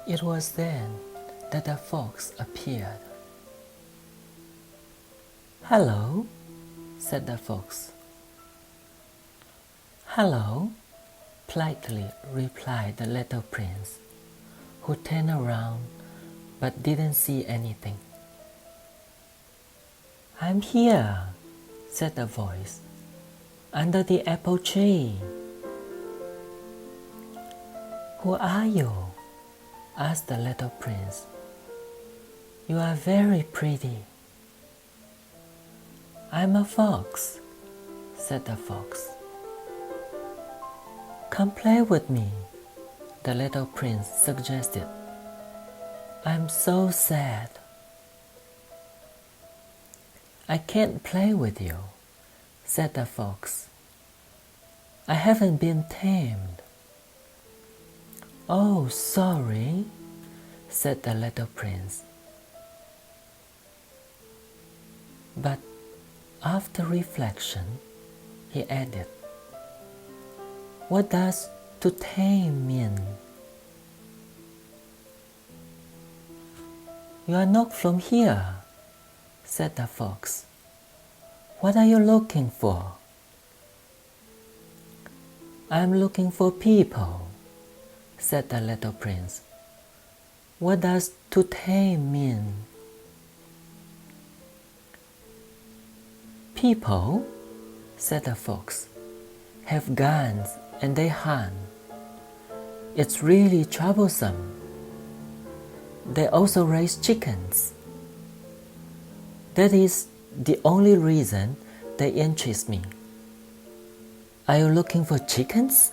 It was then that the fox appeared. "Hello," said the fox. "Hello," politely replied the little prince, who turned around but didn't see anything. "I'm here," said the voice, "under the apple tree." "Who are you?" asked the little prince. "You are very pretty." "I'm a fox," said the fox. "Come play with me," the little prince suggested. "I'm so sad." "I can't play with you," said the fox. "I haven't been tamed." "Oh, sorry," said the little prince. But after reflection, he added, "What does to tame mean?" "You are not from here," said the fox. "What are you looking for?" "I'm looking for people," said the little prince. "What does to tame mean?" "People," said the fox, "have guns and they hunt. It's really troublesome. They also raise chickens. That is the only reason they interest me." "Are you looking for chickens?"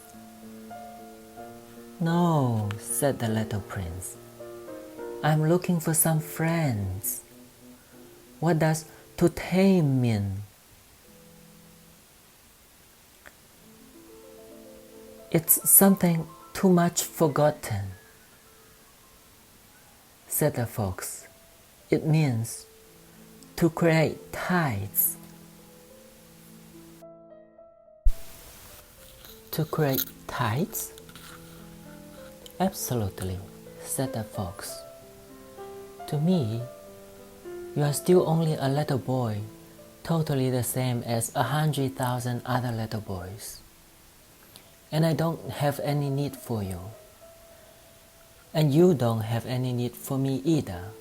"No," said the little prince. "I'm looking for some friends. What does to tame mean?" "It's something too much forgotten," said the fox. "It means to create tides." "To create tides?" "Absolutely," said the fox. "To me, you are still only a little boy, totally the same as 100,000 other little boys. And I don't have any need for you. And you don't have any need for me either.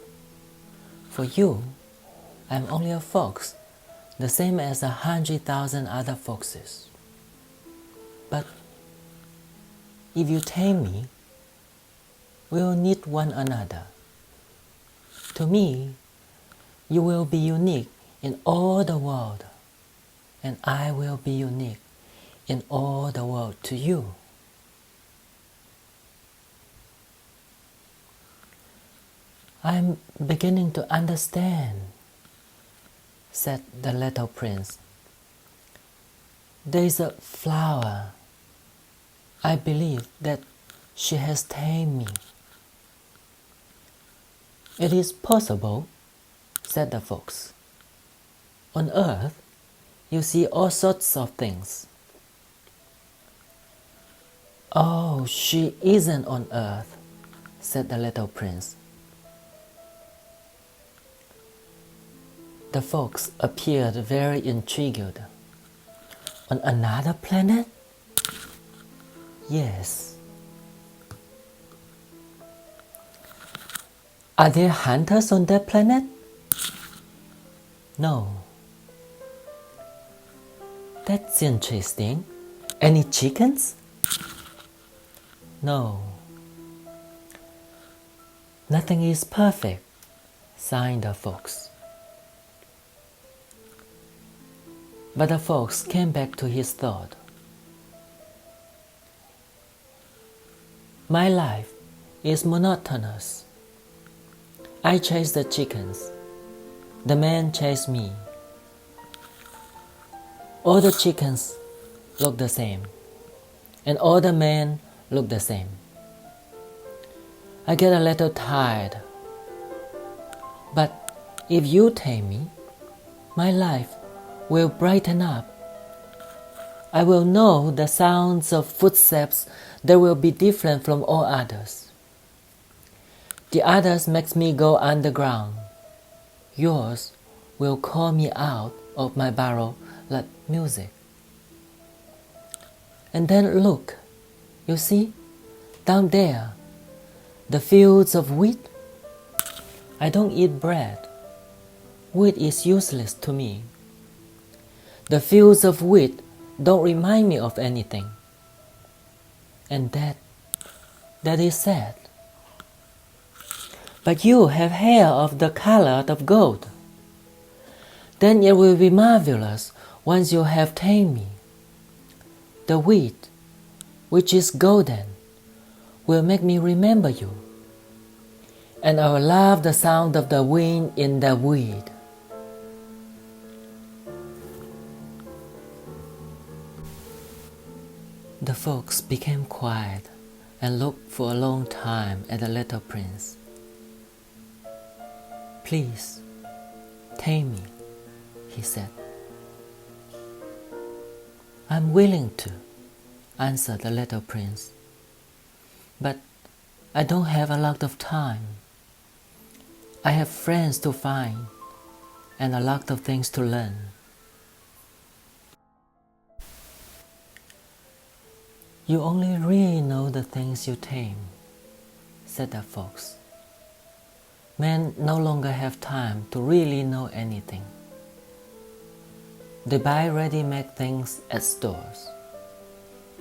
For you, I'm only a fox, the same as 100,000 other foxes. But if you tame me, we will need one another. To me, you will be unique in all the world, and I will be unique in all the world to you." "I'm beginning to understand," said the little prince. "There is a flower. I believe that she has tamed me." "It is possible," said the fox. "On earth, you see all sorts of things." "Oh, she isn't on earth," said the little prince. The fox appeared very intrigued. "On another planet?" "Yes." "Are there hunters on that planet?" "No." "That's interesting. Any chickens?" "No." "Nothing is perfect," sighed the fox. But the fox came back to his thought. "My life is monotonous. I chase the chickens. The man chased me. All the chickens look the same, and all the men look the same. I get a little tired. But if you tame me, my life will brighten up. I will know the sounds of footsteps that will be different from all others. The others makes me go underground. Yours will call me out of my burrow like music. And then look, you see, down there, the fields of wheat. I don't eat bread. Wheat is useless to me. The fields of wheat don't remind me of anything. And that is sad. But you have hair of the color of gold. Then it will be marvelous once you have tamed me. The wheat, which is golden, will make me remember you. And I will love the sound of the wind in the weed. The folks became quiet and looked for a long time at the little prince. Please, tame me, he said. I'm willing to, answered the little prince. But I don't have a lot of time. I have friends to find and a lot of things to learn. You only really know the things you tame, said the fox. Men no longer have time to really know anything. They buy ready-made things at stores.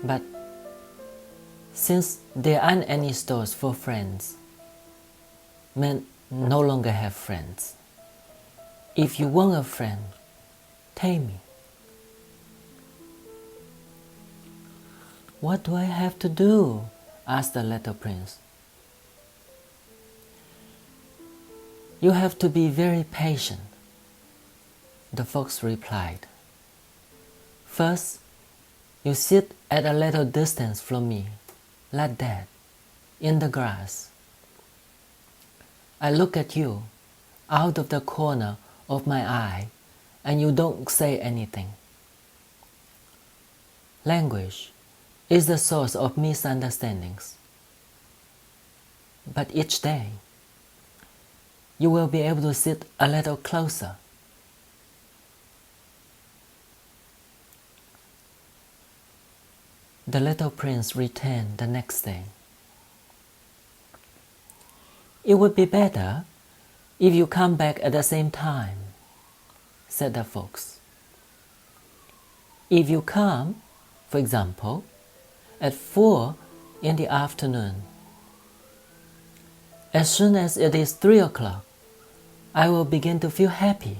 But since there aren't any stores for friends, men no longer have friends. If you want a friend, tame me. What do I have to do? Asked the little prince. You have to be very patient, the fox replied. First, you sit at a little distance from me, like that, in the grass. I look at you out of the corner of my eye, and you don't say anything. Language is the source of misunderstandings. But each day, you will be able to sit a little closer. The little prince returned the next day. It would be better if you come back at the same time, said the fox. If you come, for example, at 4 in the afternoon, as soon as it is 3 o'clock, I will begin to feel happy.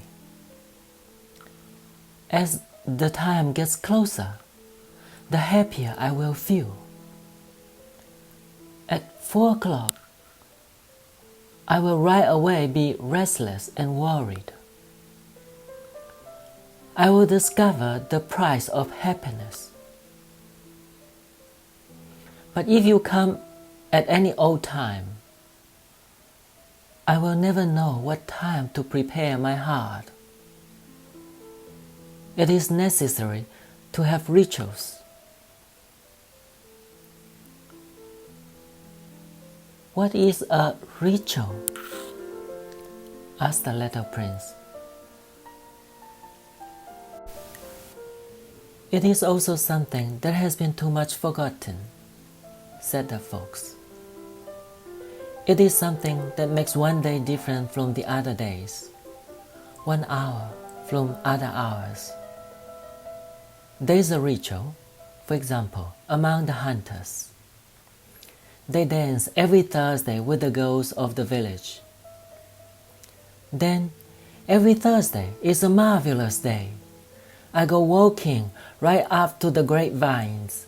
As the time gets closer, the happier I will feel. At 4 o'clock, I will right away be restless and worried. I will discover the price of happiness. But if you come at any old time, I will never know what time to prepare my heart. It is necessary to have rituals. What is a ritual? Asked the little prince. It is also something that has been too much forgotten, said the fox. It is something that makes one day different from the other days, 1 hour from other hours. There is a ritual, for example, among the hunters. They dance every Thursday with the girls of the village. Then, every Thursday is a marvelous day. I go walking right up to the grapevines.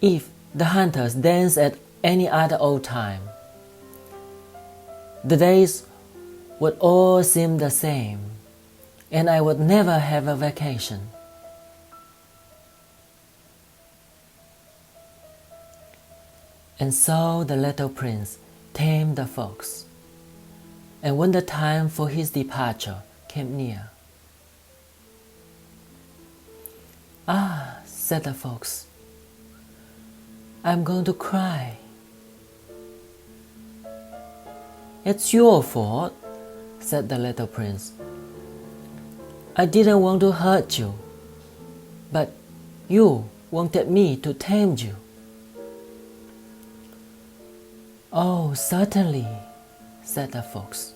If the hunters dance at any other old time, the days would all seem the same, and I would never have a vacation. And so the little prince tamed the fox, and when the time for his departure came near, "Ah," said the fox, "I'm going to cry." It's your fault, said the little prince. I didn't want to hurt you, but you wanted me to tame you. Oh, certainly, said the fox.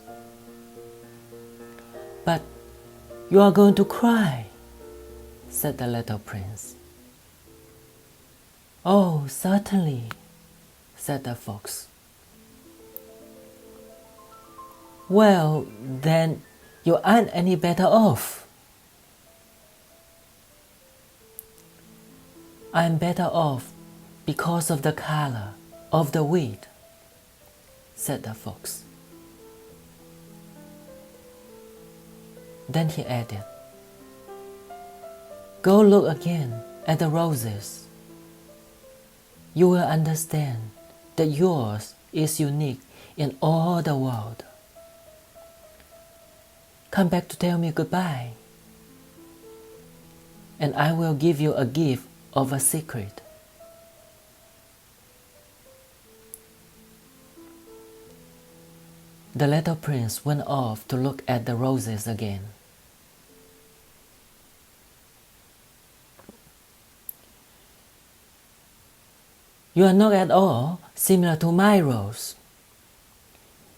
But you are going to cry, said the little prince. Oh, certainly, said the fox. Well, then you aren't any better off. I'm better off because of the color of the wheat, said the fox. Then he added, Go look again at the roses. You will understand that yours is unique in all the world. Come back to tell me goodbye, and I will give you a gift of a secret. The little prince went off to look at the roses again. You are not at all similar to my rose.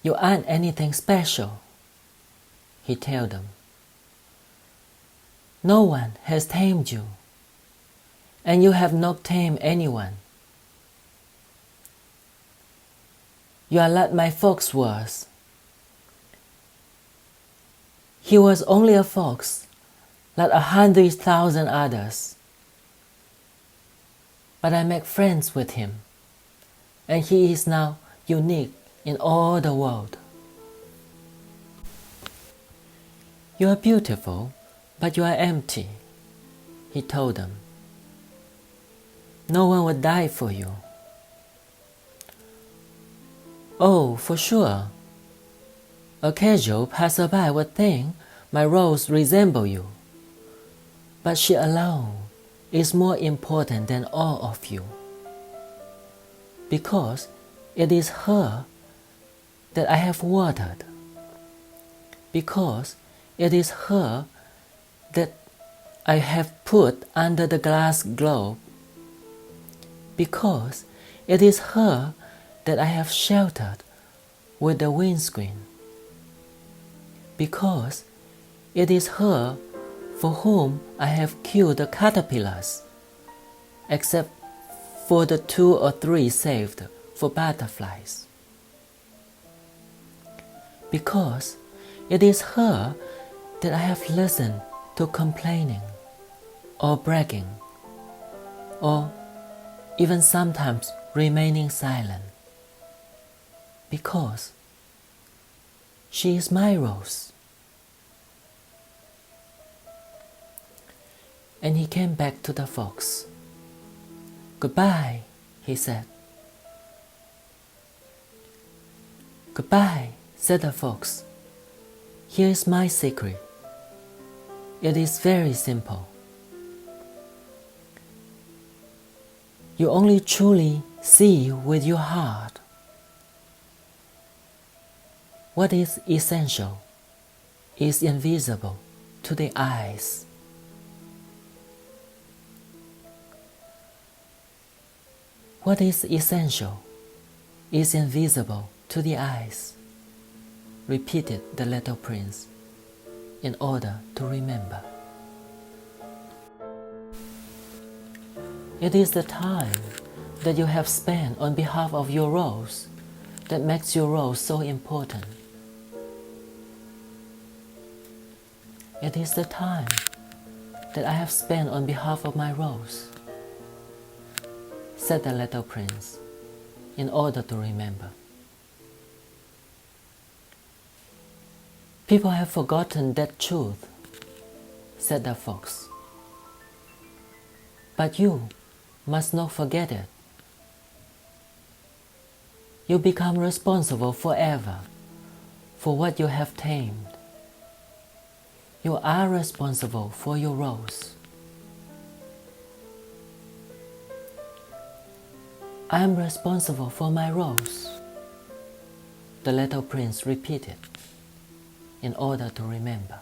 You aren't anything special, he told them. No one has tamed you, and you have not tamed anyone. You are like my fox was. He was only a fox, like 100,000 others. But I make friends with him, and he is now unique in all the world. You are beautiful, but you are empty, he told them. No one would die for you. Oh, for sure. A casual passerby would think my rose resembles you, but she alone is more important than all of you, because it is her that I have watered, because it is her that I have put under the glass globe, because it is her that I have sheltered with the windscreen, because it is her for whom I have killed the caterpillars, except for the 2 or 3 saved for butterflies. Because it is her that I have listened to complaining, or bragging, or even sometimes remaining silent. Because she is my rose. And he came back to the fox. Goodbye, he said. Goodbye, said the fox. Here is my secret. It is very simple. You only truly see with your heart. What is essential is invisible to the eyes. What is essential is invisible to the eyes, repeated the little prince, in order to remember. It is the time that you have spent on behalf of your rose that makes your rose so important. It is the time that I have spent on behalf of my rose, said the little prince, in order to remember. People have forgotten that truth, said the fox. But you must not forget it. You become responsible forever for what you have tamed. You are responsible for your rose. I am responsible for my rose. The little prince repeated, in order to remember.